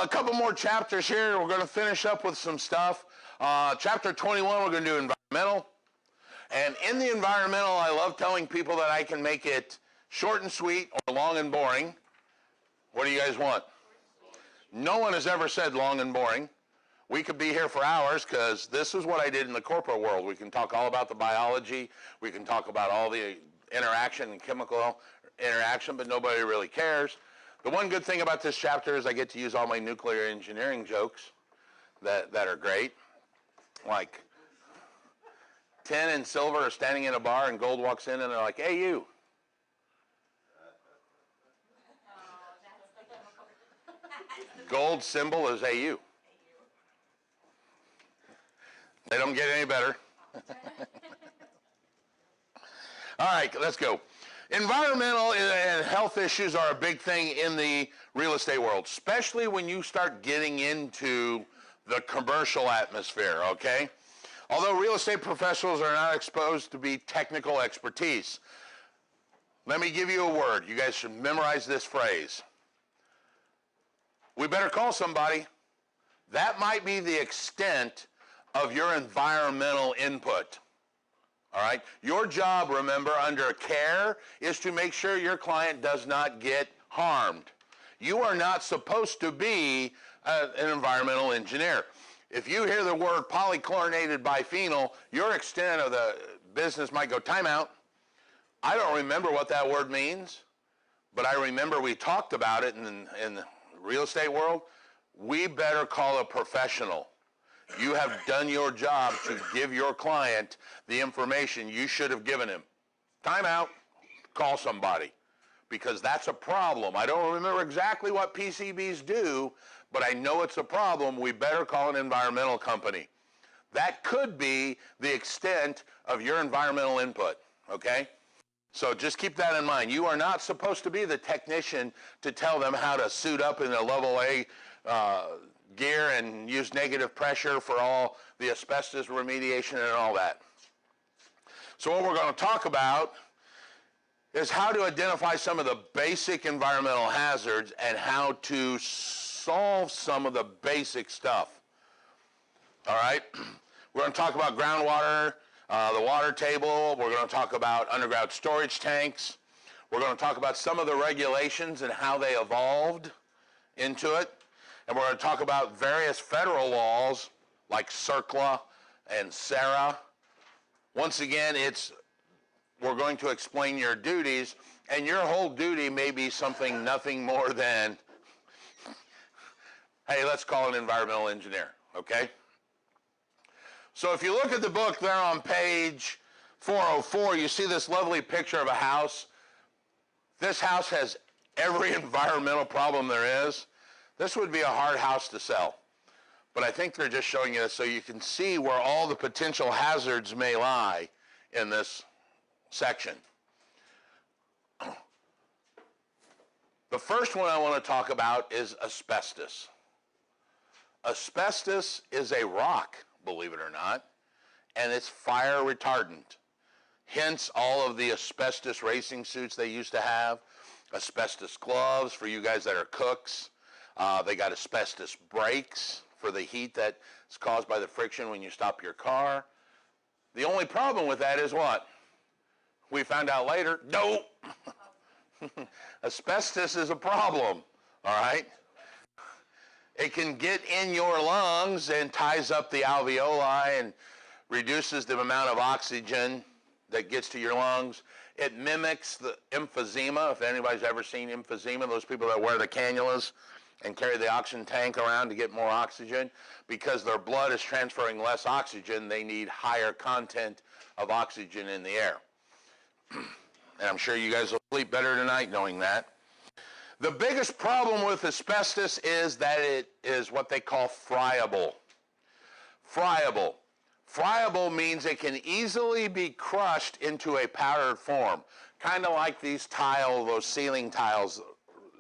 a couple more chapters here. We're going to finish up with some stuff. Chapter 21, we're going to do environmental. And in the environmental, I love telling people that I can make it short and sweet or long and boring. What do you guys want? No one has ever said long and boring. We could be here for hours because this is what I did in the corporate world. We can talk all about the biology. We can talk about all the interaction and chemical interaction, but nobody really cares. The one good thing about this chapter is I get to use all my nuclear engineering jokes that are great. Like, tin and silver are standing in a bar and gold walks in and they're like, hey, you. Gold symbol is AU. They don't get any better. All right, let's go. Environmental and health issues are a big thing in the real estate world, especially when you start getting into the commercial atmosphere, okay? Although real estate professionals are not exposed to be technical expertise. Let me give you a word. You guys should memorize this phrase. We better call somebody. That might be the extent of your environmental input. All right? Your job, remember, under care is to make sure your client does not get harmed. You are not supposed to be an environmental engineer. If you hear the word polychlorinated biphenyl, your extent of the business might go timeout. I don't remember what that word means, but I remember we talked about it in the real estate world. We better call a professional. You have done your job to give your client the information you should have given him. Time out, call somebody, because that's a problem. I don't remember exactly what PCBs do, but I know it's a problem. We better call an environmental company. That could be the extent of your environmental input, okay? So just keep that in mind. You are not supposed to be the technician to tell them how to suit up in a level A gear and use negative pressure for all the asbestos remediation and all that. So what we're going to talk about is how to identify some of the basic environmental hazards and how to solve some of the basic stuff. All right? We're going to talk about groundwater, the water table. We're going to talk about underground storage tanks. We're going to talk about some of the regulations and how they evolved into it. And we're going to talk about various federal laws like CERCLA and SARA. Once again, we're going to explain your duties, and your whole duty may be something nothing more than, hey, let's call an environmental engineer, okay? So if you look at the book there on page 404, you see this lovely picture of a house. This house has every environmental problem there is. This would be a hard house to sell, but I think they're just showing you this so you can see where all the potential hazards may lie in this section. The first one I want to talk about is asbestos. Asbestos is a rock, believe it or not, and it's fire retardant. Hence all of the asbestos racing suits they used to have, asbestos gloves for you guys that are cooks. They got asbestos brakes for the heat that is caused by the friction when you stop your car. The only problem with that is what? We found out later, no. Asbestos is a problem, all right? It can get in your lungs and ties up the alveoli and reduces the amount of oxygen that gets to your lungs. It mimics the emphysema, if anybody's ever seen emphysema, those people that wear the cannulas and carry the oxygen tank around to get more oxygen. Because their blood is transferring less oxygen, they need higher content of oxygen in the air. And I'm sure you guys will sleep better tonight knowing that. The biggest problem with asbestos is that it is what they call friable. Friable. Friable means it can easily be crushed into a powdered form, kind of like these those ceiling tiles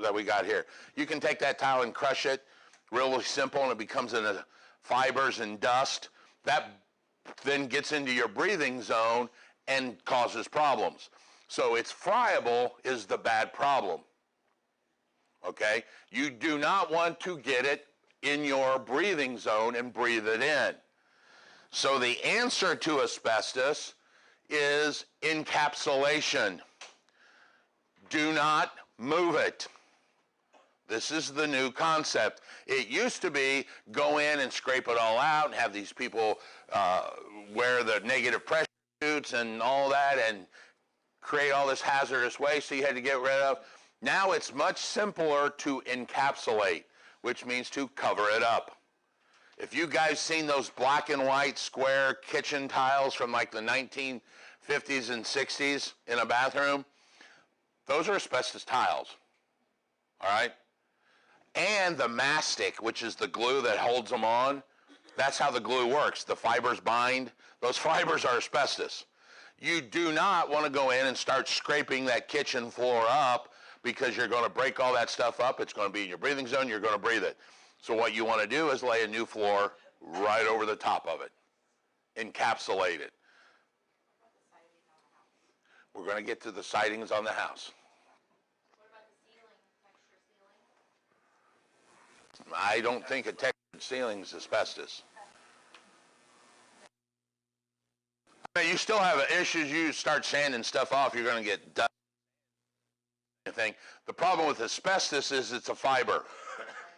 that we got here. You can take that tile and crush it, really simple, and it becomes in fibers and dust. That then gets into your breathing zone and causes problems. So it's friable is the bad problem. Okay? You do not want to get it in your breathing zone and breathe it in. So the answer to asbestos is encapsulation. Do not move it. This is the new concept. It used to be go in and scrape it all out and have these people wear the negative pressure suits and all that and create all this hazardous waste that you had to get rid of. Now it's much simpler to encapsulate, which means to cover it up. If you guys seen those black and white square kitchen tiles from like the 1950s and 60s in a bathroom, those are asbestos tiles, all right? And the mastic, which is the glue that holds them on, that's how the glue works. The fibers bind. Those fibers are asbestos. You do not want to go in and start scraping that kitchen floor up because you're going to break all that stuff up. It's going to be in your breathing zone. You're going to breathe it. So what you want to do is lay a new floor right over the top of it. Encapsulate it. We're going to get to the sidings on the house. What about the ceiling, texture ceiling? I don't think a textured ceiling is asbestos. I mean, you still have issues. You start sanding stuff off, you're going to get dust. The problem with asbestos is it's a fiber.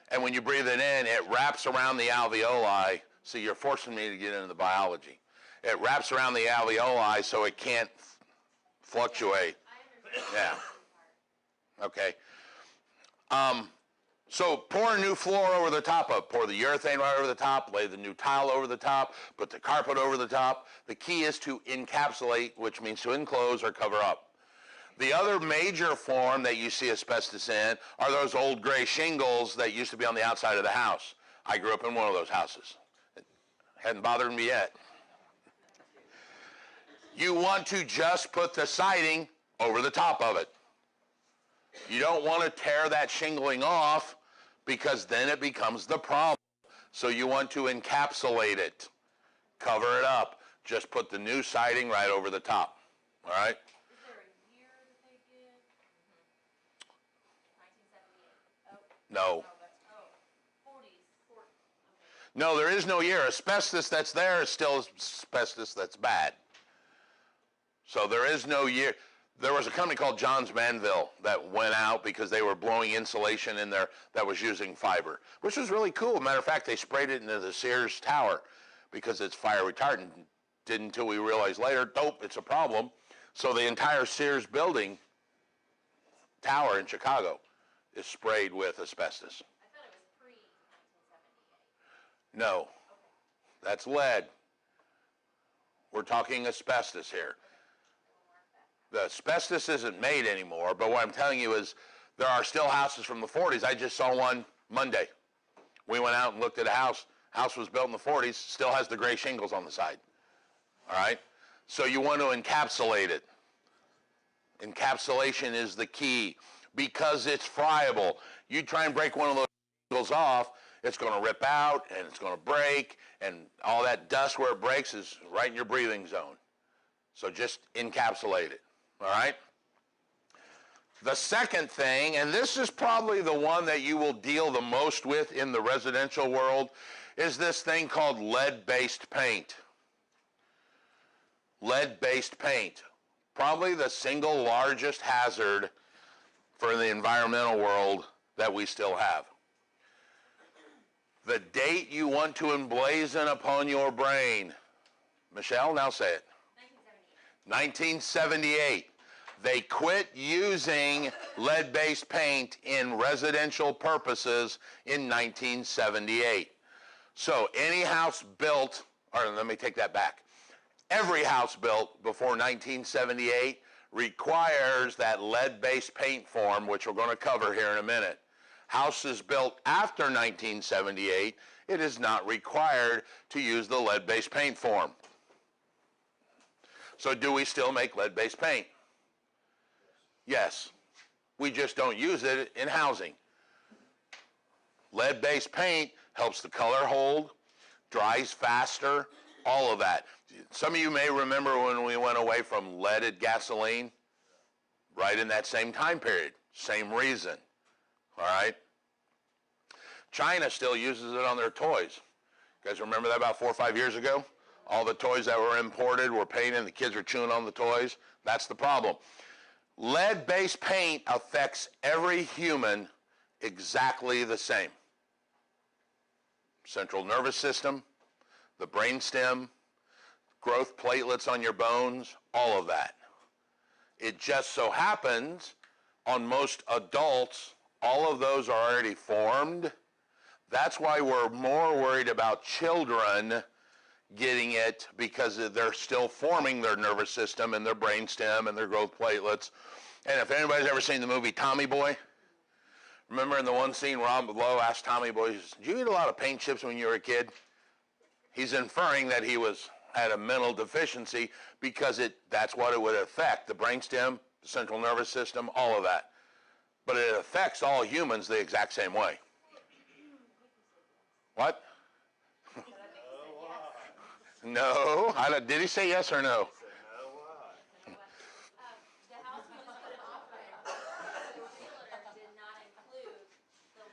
And when you breathe it in, it wraps around the alveoli. See, you're forcing me to get into the biology. It wraps around the alveoli so it can't fluctuate. Yeah. Okay. So pour a new floor over the top of it. Pour the urethane right over the top, lay the new tile over the top, put the carpet over the top. The key is to encapsulate, which means to enclose or cover up. The other major form that you see asbestos in are those old gray shingles that used to be on the outside of the house. I grew up in one of those houses. It hadn't bothered me yet. You want to just put the siding over the top of it. You don't want to tear that shingling off because then it becomes the problem. So you want to encapsulate it, cover it up. Just put the new siding right over the top, all right? Is there a year that they give? 1978. No. Oh, 40s. Okay. No, there is no year. Asbestos that's there is still asbestos that's bad. So there is no year. There was a company called Johns Manville that went out because they were blowing insulation in there that was using fiber, which was really cool. Matter of fact, they sprayed it into the Sears Tower because it's fire retardant. Didn't until we realized later, nope, it's a problem. So the entire Sears building tower in Chicago is sprayed with asbestos. I thought it was pre-1978. No, Okay. that's lead. We're talking asbestos here. The asbestos isn't made anymore, but what I'm telling you is there are still houses from the 40s. I just saw one Monday. We went out and looked at a house. House was built in the 40s, still has the gray shingles on the side. All right? So you want to encapsulate it. Encapsulation is the key because it's friable. You try and break one of those shingles off, it's going to rip out and it's going to break, and all that dust where it breaks is right in your breathing zone. So just encapsulate it. All right? The second thing, and this is probably the one that you will deal the most with in the residential world, is this thing called lead-based paint. Lead-based paint. Probably the single largest hazard for the environmental world that we still have. The date you want to emblazon upon your brain. Michelle, now say it. 1978. They quit using lead-based paint in residential purposes in 1978. So any house built, or let me take that back. Every house built before 1978 requires that lead-based paint form, which we're going to cover here in a minute. Houses built after 1978, it is not required to use the lead-based paint form. So do we still make lead-based paint? Yes. We just don't use it in housing. Lead-based paint helps the color hold, dries faster, all of that. Some of you may remember when we went away from leaded gasoline, right in that same time period. Same reason. All right? China still uses it on their toys. You guys remember that about 4 or 5 years ago? All the toys that were imported were painted and the kids were chewing on the toys. That's the problem. Lead-based paint affects every human exactly the same. Central nervous system, the brain stem, growth platelets on your bones, all of that. It just so happens on most adults, all of those are already formed. That's why we're more worried about children getting it, because they're still forming their nervous system and their brain stem and their growth platelets. And if anybody's ever seen the movie Tommy Boy, remember in the one scene Rob Lowe asked Tommy Boy, did you eat a lot of paint chips when you were a kid? He's inferring that he had a mental deficiency because that's what it would affect, the brain stem, the central nervous system, all of that. But it affects all humans the exact same way. What? No. Did he say yes or no? The house we just put an offer in, the realtor did not include the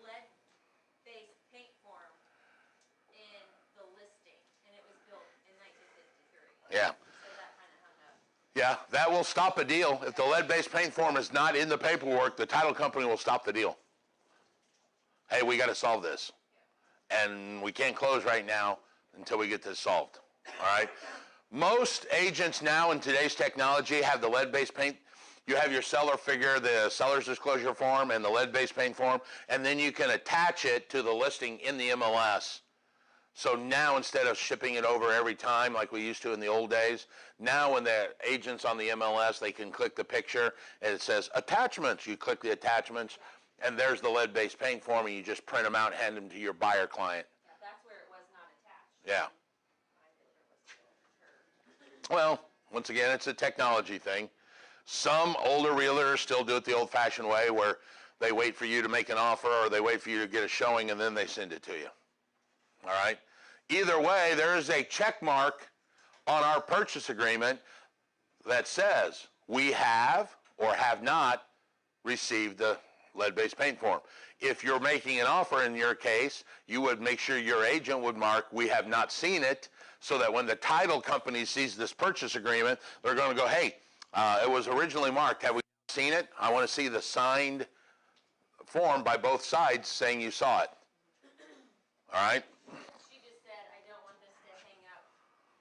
lead-based paint form in the listing, and it was built in 1953. Yeah. So that kind of hung up. Yeah, that will stop a deal. If the lead-based paint form is not in the paperwork, the title company will stop the deal. Hey, we got to solve this. And we can't close right now until we get this solved. All right? Most agents now in today's technology have the lead-based paint. You have your seller figure, the seller's disclosure form, and the lead-based paint form, and then you can attach it to the listing in the MLS. So now instead of shipping it over every time like we used to in the old days, now when the agent's on the MLS, they can click the picture and it says attachments. You click the attachments and there's the lead-based paint form and you just print them out and hand them to your buyer client. Yeah, that's where it was not attached. Yeah. Well, once again, it's a technology thing. Some older realtors still do it the old-fashioned way where they wait for you to make an offer or they wait for you to get a showing and then they send it to you. All right? Either way, there is a check mark on our purchase agreement that says we have or have not received the lead-based paint form. If you're making an offer in your case, you would make sure your agent would mark we have not seen it, so that when the title company sees this purchase agreement, they're going to go, hey, it was originally marked. Have we seen it? I want to see the signed form by both sides saying you saw it. All right? She just said, I don't want this to hang up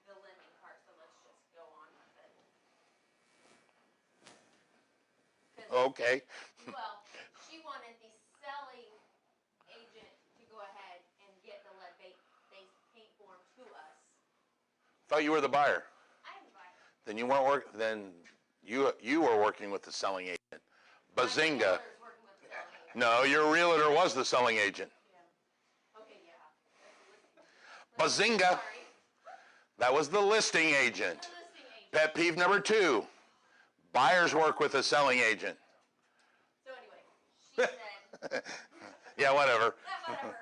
the lending part, so let's just go on with it. Okay. Well, she wanted the selling agent to go ahead and get the lead-based paint form to us. Thought you were the buyer. I am the buyer. Then you weren't then you were working with the selling agent. My Bazinga. realtor's working with the selling agent. No, your realtor was the selling agent. Yeah. Okay, yeah. That's the listing. Bazinga. Sorry. That was the listing agent. The listing agent. Pet peeve number 2. Buyers work with a selling agent. So anyway, she said, Yeah, whatever. whatever.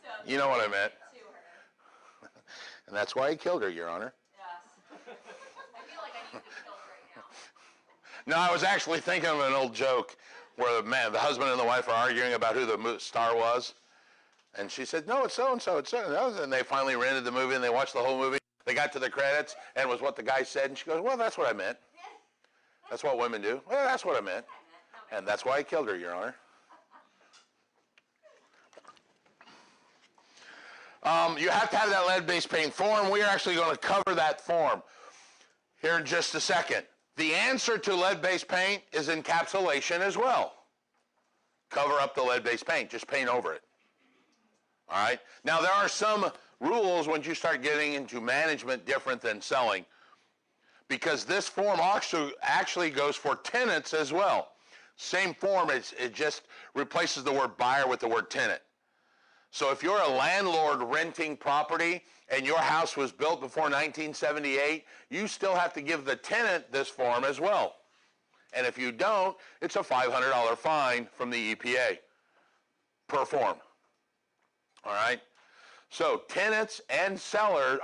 So You know what I meant. to her. And that's why he killed her, Your Honor. Yes. I feel like I need to be killed right now. No, I was actually thinking of an old joke where the husband and the wife are arguing about who the star was. And she said, no, it's so-and-so, it's so-and-so. And they finally rented the movie and they watched the whole movie. They got to the credits and it was what the guy said. And she goes, well, that's what I meant. That's what women do. Well, that's what I meant. And that's why I killed her, Your Honor. You have to have that lead-based paint form. We are actually going to cover that form here in just a second. The answer to lead-based paint is encapsulation as well. Cover up the lead-based paint. Just paint over it. All right? Now, there are some rules once you start getting into management different than selling, because this form actually goes for tenants as well. Same form, it just replaces the word buyer with the word tenant. So if you're a landlord renting property and your house was built before 1978, you still have to give the tenant this form as well. And if you don't, it's a $500 fine from the EPA per form. All right? So tenants and sellers,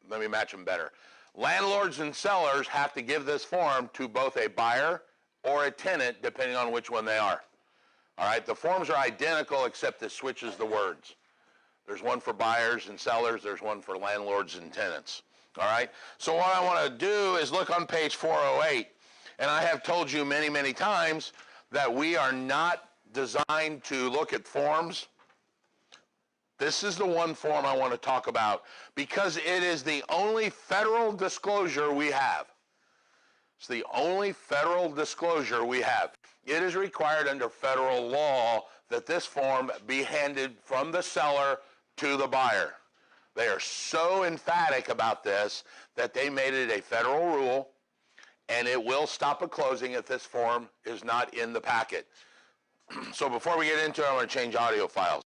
let me match them better. Landlords and sellers have to give this form to both a buyer or a tenant, depending on which one they are. All right, the forms are identical except this switches the words. There's one for buyers and sellers. There's one for landlords and tenants. All right, so what I want to do is look on page 408. And I have told you many, many times that we are not designed to look at forms. This is the one form I want to talk about because it is the only federal disclosure we have. It's the only federal disclosure we have. It is required under federal law that this form be handed from the seller to the buyer. They are so emphatic about this that they made it a federal rule, and it will stop a closing if this form is not in the packet. So before we get into it, I'm going to change audio files.